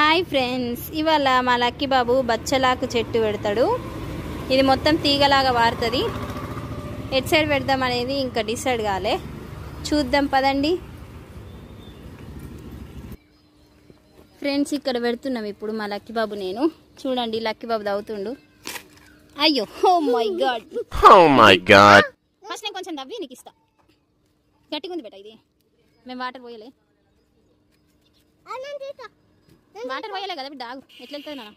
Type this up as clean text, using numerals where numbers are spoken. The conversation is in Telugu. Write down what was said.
హాయ్ ఫ్రెండ్స్, ఇవాళ మా లక్కీ బాబు బచ్చలాకు చెట్టు పెడతాడు. ఇది మొత్తం తీగలాగా వారుతుంది. ఎట్ సైడ్ పెడదాం అనేది ఇంకా డిసైడ్ కాలే. చూద్దాం పదండి ఫ్రెండ్స్. ఇక్కడ పెడుతున్నాం ఇప్పుడు మా లక్కీ బాబు. నేను చూడండి, లక్కీ బాబు తవ్వుతుండు. అయ్యో, ఓ మై గాడ్, ఫస్ట్ నేను కొంచెం తవ్వి నీకు ఇస్తా. గట్టిగా ఉంది బేట. ఇది మేము వాటర్ పోయలే కదా బిడ్డ. ఎట్లా వెళ్తుంది నాన్న?